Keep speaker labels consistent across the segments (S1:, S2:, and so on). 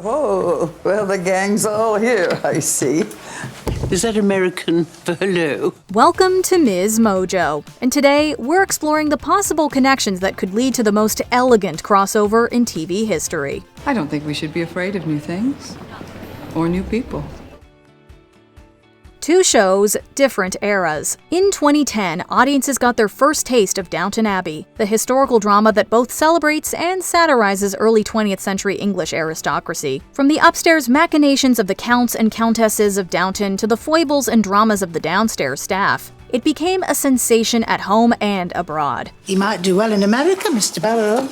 S1: Oh, well, the gang's all here, I see.
S2: Is that American for hello?
S3: Welcome to MsMojo, and today we're exploring the possible connections that could lead to the most elegant crossover in TV history.
S4: I don't think we should be afraid of new things or new people.
S3: Two shows, different eras. In 2010, audiences got their first taste of Downton Abbey, the historical drama that both celebrates and satirizes early 20th century English aristocracy. From the upstairs machinations of the counts and countesses of Downton to the foibles and dramas of the downstairs staff, it became a sensation at home and abroad.
S5: He might do well in America, Mr. Barrow.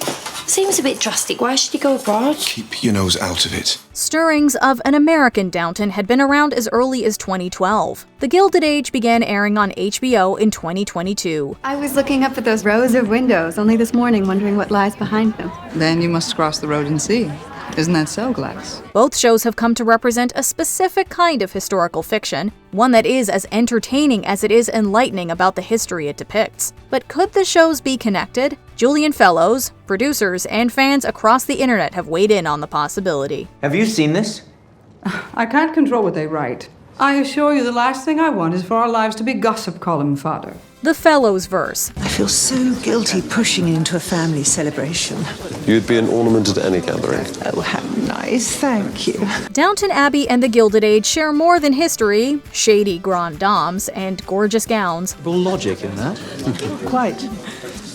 S6: Seems a bit drastic. Why should he go abroad?
S7: Keep your nose out of it.
S3: Stirrings of an American Downton had been around as early as 2012. The Gilded Age began airing on HBO in 2022.
S8: I was looking up at those rows of windows only this morning, wondering what lies behind them.
S4: Then you must cross the road and see. Isn't that so, Gladys?
S3: Both shows have come to represent a specific kind of historical fiction, one that is as entertaining as it is enlightening about the history it depicts. But could the shows be connected? Julian Fellowes, producers, and fans across the internet have weighed in on the possibility.
S9: Have you seen this?
S4: I can't control what they write. I assure you the last thing I want is for our lives to be gossip column fodder.
S3: The Fellowes verse.
S5: I feel so guilty pushing into a family celebration.
S10: You'd be an ornament at any gathering.
S5: Oh, how nice, thank you.
S3: Downton Abbey and the Gilded Age share more than history, shady grand dames, and gorgeous gowns.
S9: Logic in that.
S5: Quite.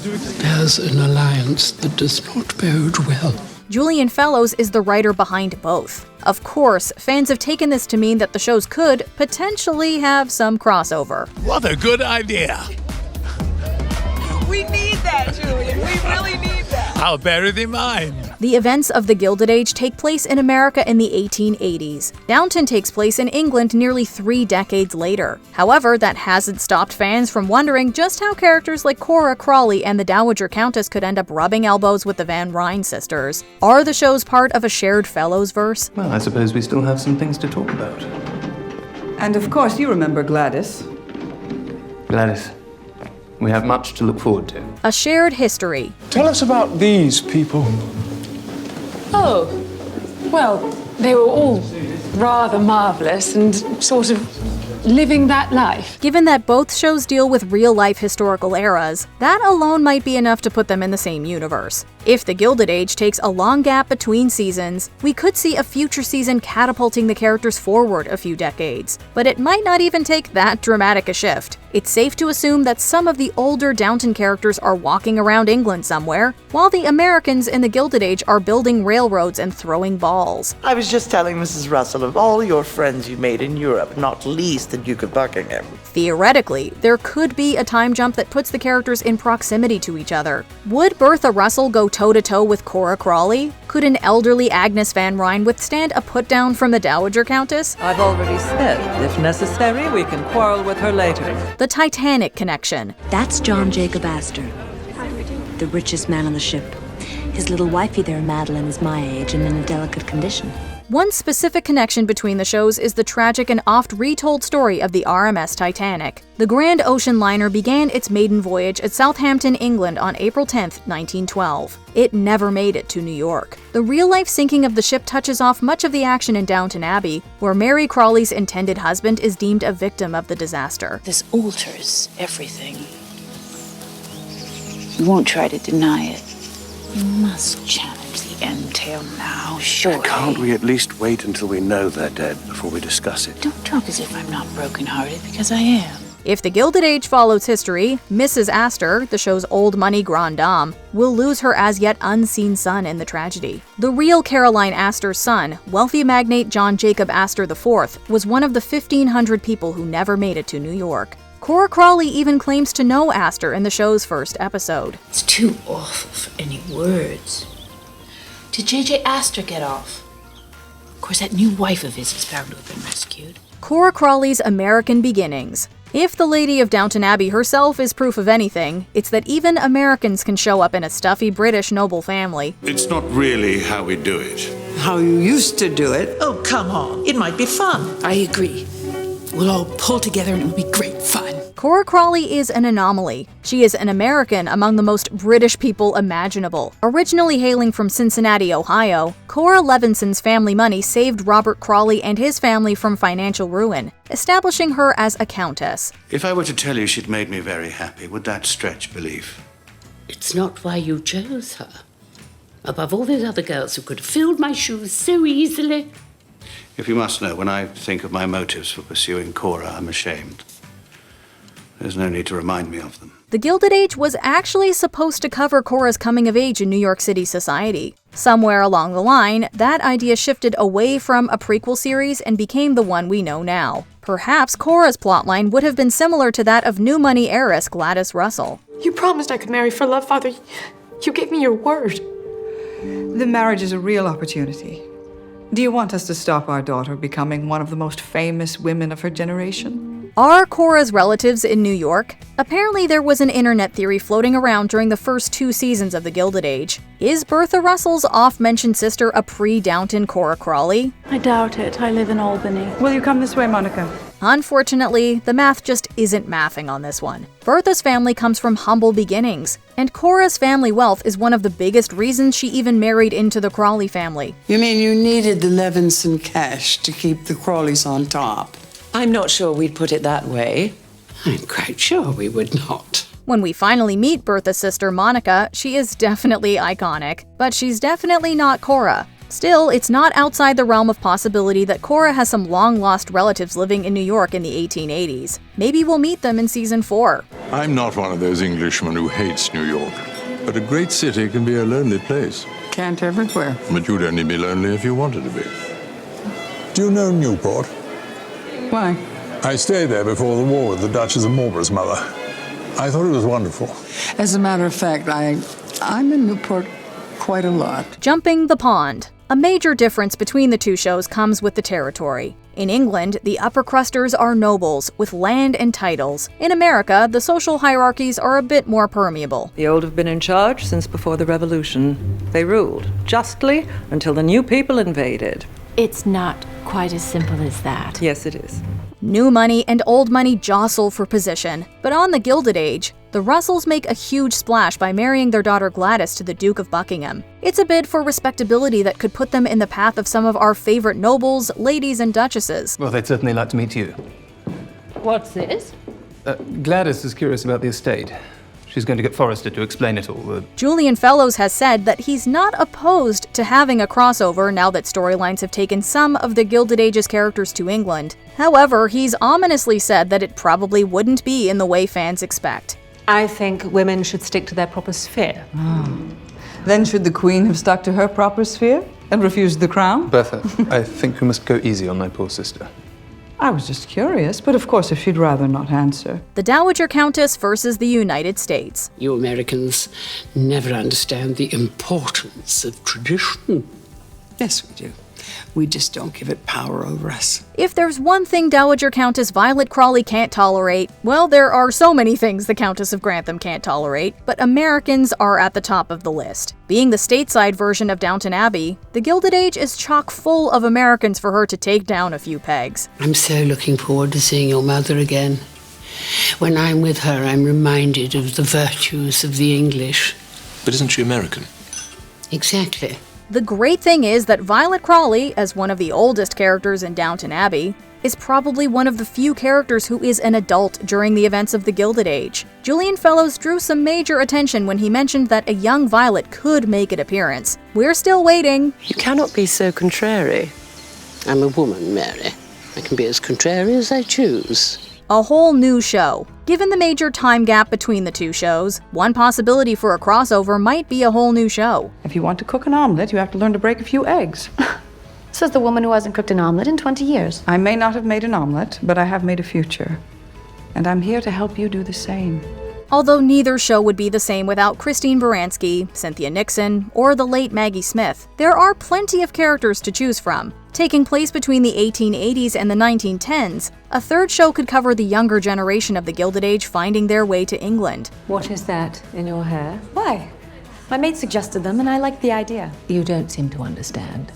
S11: There's an alliance that does not bode well.
S3: Julian Fellowes is the writer behind both. Of course, fans have taken this to mean that the shows could potentially have some crossover.
S12: What a good idea!
S13: We need that, Julian. We really need that.
S12: I'll bear it in mind.
S3: The events of the Gilded Age take place in America in the 1880s. Downton takes place in England nearly 3 decades later. However, that hasn't stopped fans from wondering just how characters like Cora, Crawley, and the Dowager Countess could end up rubbing elbows with the Van Rhijn sisters. Are the shows part of a shared Fellowes verse?
S9: Well, I suppose we still have some things to talk about.
S4: And of course, you remember Gladys.
S9: Gladys, we have much to look forward to.
S3: A shared history.
S14: Tell us about these people.
S15: Oh, well, they were all rather marvelous and sort of living that life.
S3: Given that both shows deal with real-life historical eras, that alone might be enough to put them in the same universe. If the Gilded Age takes a long gap between seasons, we could see a future season catapulting the characters forward a few decades. But it might not even take that dramatic a shift. It's safe to assume that some of the older Downton characters are walking around England somewhere, while the Americans in the Gilded Age are building railroads and throwing balls.
S1: I was just telling Mrs. Russell of all your friends you made in Europe, not least the Duke of Buckingham.
S3: Theoretically, there could be a time jump that puts the characters in proximity to each other. Would Bertha Russell go toe-to-toe with Cora Crawley? Could an elderly Agnes van Rhijn withstand a put-down from the Dowager Countess?
S13: I've already said, if necessary, we can quarrel with her later.
S3: The Titanic connection.
S6: That's John Jacob Astor, the richest man on the ship. His little wifey there, Madeline, is my age and in a delicate condition.
S3: One specific connection between the shows is the tragic and oft-retold story of the RMS Titanic. The grand ocean liner began its maiden voyage at Southampton, England on April 10, 1912. It never made it to New York. The real-life sinking of the ship touches off much of the action in Downton Abbey, where Mary Crawley's intended husband is deemed a victim of the disaster.
S16: This alters everything. You won't try to deny it. You must challenge the entail now, surely.
S10: Can't we at least wait until we know they're dead before we discuss it?
S16: Don't talk as if I'm not broken-hearted, because I am.
S3: If the Gilded Age follows history, Mrs. Astor, the show's old money grande dame, will lose her as yet unseen son in the tragedy. The real Caroline Astor's son, wealthy magnate John Jacob Astor IV, was one of the 1,500 people who never made it to New York. Cora Crawley even claims to know Astor in the show's first episode.
S16: It's too awful for any words. Did J.J. Astor get off? Of course, that new wife of his is bound to have been rescued.
S3: Cora Crawley's American beginnings. If the Lady of Downton Abbey herself is proof of anything, it's that even Americans can show up in a stuffy British noble family.
S7: It's not really how we do it.
S5: How you used to do it? Oh, come on. It might be fun.
S15: I agree. We'll all pull together and it'll be great fun.
S3: Cora Crawley is an anomaly. She is an American among the most British people imaginable. Originally hailing from Cincinnati, Ohio, Cora Levinson's family money saved Robert Crawley and his family from financial ruin, establishing her as a countess.
S10: If I were to tell you she'd made me very happy, would that stretch belief?
S2: It's not why you chose her. Above all those other girls who could have filled my shoes so easily.
S10: If you must know, when I think of my motives for pursuing Cora, I'm ashamed. There's no need to remind me of them.
S3: The Gilded Age was actually supposed to cover Cora's coming of age in New York City society. Somewhere along the line, that idea shifted away from a prequel series and became the one we know now. Perhaps Cora's plotline would have been similar to that of new money heiress Gladys Russell.
S17: You promised I could marry for love, Father. You gave me your word.
S4: The marriage is a real opportunity. Do you want us to stop our daughter becoming one of the most famous women of her generation?
S3: Are Cora's relatives in New York? Apparently there was an internet theory floating around during the first 2 seasons of the Gilded Age. Is Bertha Russell's oft-mentioned sister a pre-Downton Cora Crawley?
S8: I doubt it. I live in Albany.
S4: Will you come this way, Monica?
S3: Unfortunately, the math just isn't mathing on this one. Bertha's family comes from humble beginnings, and Cora's family wealth is one of the biggest reasons she even married into the Crawley family.
S2: You mean you needed the Levinson cash to keep the Crawleys on top?
S18: I'm not sure we'd put it that way.
S2: I'm quite sure we would not.
S3: When we finally meet Bertha's sister Monica, she is definitely iconic, but she's definitely not Cora. Still, it's not outside the realm of possibility that Cora has some long-lost relatives living in New York in the 1880s. Maybe we'll meet them in season 4.
S19: I'm not one of those Englishmen who hates New York, but a great city can be a lonely place.
S2: Can't everywhere.
S19: But you'd only be lonely if you wanted to be. Do you know Newport?
S2: Why?
S19: I stayed there before the war with the Duchess of Marlborough's mother. I thought it was wonderful.
S2: As a matter of fact, I'm in Newport quite a lot.
S3: Jumping the pond. A major difference between the 2 shows comes with the territory. In England, the upper crusters are nobles with land and titles. In America, the social hierarchies are a bit more permeable.
S20: The old have been in charge since before the Revolution. They ruled justly until the new people invaded.
S21: It's not quite as simple as that.
S20: Yes, it is.
S3: New money and old money jostle for position, but on the Gilded Age, the Russells make a huge splash by marrying their daughter Gladys to the Duke of Buckingham. It's a bid for respectability that could put them in the path of some of our favorite nobles, ladies, and duchesses.
S9: Well, they'd certainly like to meet you.
S15: What's this?
S9: Gladys is curious about the estate. She's going to get Forrester to explain it all.
S3: Julian Fellowes has said that he's not opposed to having a crossover now that storylines have taken some of the Gilded Age's characters to England. However, he's ominously said that it probably wouldn't be in the way fans expect.
S15: I think women should stick to their proper sphere.
S4: Then should the Queen have stuck to her proper sphere and refused the crown?
S9: Bertha, I think we must go easy on my poor sister.
S4: I was just curious, but of course if she'd rather not answer.
S3: The Dowager Countess versus the United States.
S2: You Americans never understand the importance of tradition. Yes, we do. We just don't give it power over us.
S3: If there's one thing Dowager Countess Violet Crawley can't tolerate, well, there are so many things the Countess of Grantham can't tolerate, but Americans are at the top of the list. Being the stateside version of Downton Abbey, the Gilded Age is chock full of Americans for her to take down a few pegs.
S2: I'm so looking forward to seeing your mother again. When I'm with her, I'm reminded of the virtues of the English.
S7: But isn't she American?
S2: Exactly.
S3: The great thing is that Violet Crawley, as one of the oldest characters in Downton Abbey, is probably one of the few characters who is an adult during the events of the Gilded Age. Julian Fellowes drew some major attention when he mentioned that a young Violet could make an appearance. We're still waiting.
S18: You cannot be so contrary.
S2: I'm a woman, Mary. I can be as contrary as I choose.
S3: A whole new show. Given the major time gap between the 2 shows, one possibility for a crossover might be a whole new show.
S4: If you want to cook an omelet, you have to learn to break a few eggs.
S8: Says the woman who hasn't cooked an omelet in 20 years.
S4: I may not have made an omelet, but I have made a future. And I'm here to help you do the same.
S3: Although neither show would be the same without Christine Baranski, Cynthia Nixon, or the late Maggie Smith, there are plenty of characters to choose from. Taking place between the 1880s and the 1910s, a 3rd show could cover the younger generation of the Gilded Age finding their way to England.
S15: What is that in your hair?
S8: Why? My maid suggested them and I liked the idea.
S21: You don't seem to understand.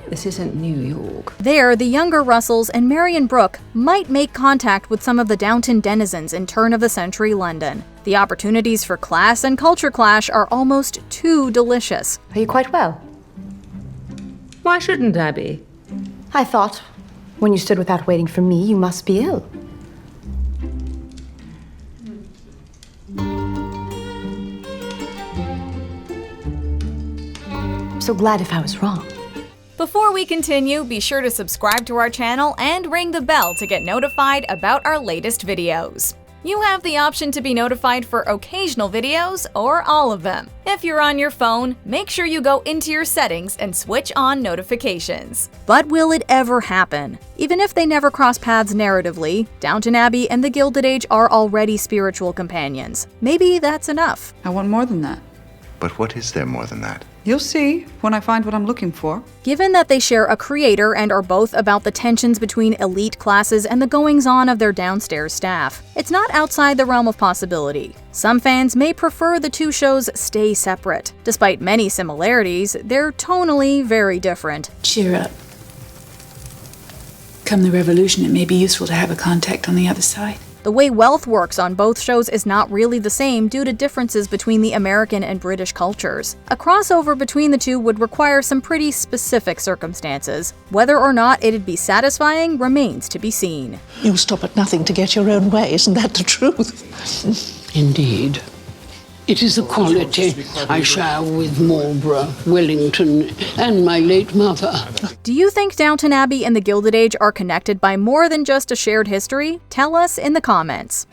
S21: This isn't New York.
S3: There, the younger Russells and Marion Brooke might make contact with some of the Downton denizens in turn-of-the-century London. The opportunities for class and culture clash are almost too delicious.
S21: Are you quite well?
S18: Why shouldn't I be?
S21: I thought, when you stood without waiting for me, you must be ill. I'm so glad if I was wrong.
S3: Before we continue, be sure to subscribe to our channel and ring the bell to get notified about our latest videos. You have the option to be notified for occasional videos or all of them. If you're on your phone, make sure you go into your settings and switch on notifications. But will it ever happen? Even if they never cross paths narratively, Downton Abbey and the Gilded Age are already spiritual companions. Maybe that's enough.
S4: I want more than that.
S11: But what is there more than that?
S4: You'll see when I find what I'm looking for.
S3: Given that they share a creator and are both about the tensions between elite classes and the goings-on of their downstairs staff, it's not outside the realm of possibility. Some fans may prefer the two shows stay separate. Despite many similarities, they're tonally very different.
S16: Cheer up. Come the revolution, it may be useful to have a contact on the other side.
S3: The way wealth works on both shows is not really the same due to differences between the American and British cultures. A crossover between the two would require some pretty specific circumstances. Whether or not it'd be satisfying remains to be seen.
S22: You stop at nothing to get your own way, isn't that the truth?
S2: Indeed. It is a quality I share with Marlborough, Wellington, and my late mother.
S3: Do you think Downton Abbey and the Gilded Age are connected by more than just a shared history? Tell us in the comments.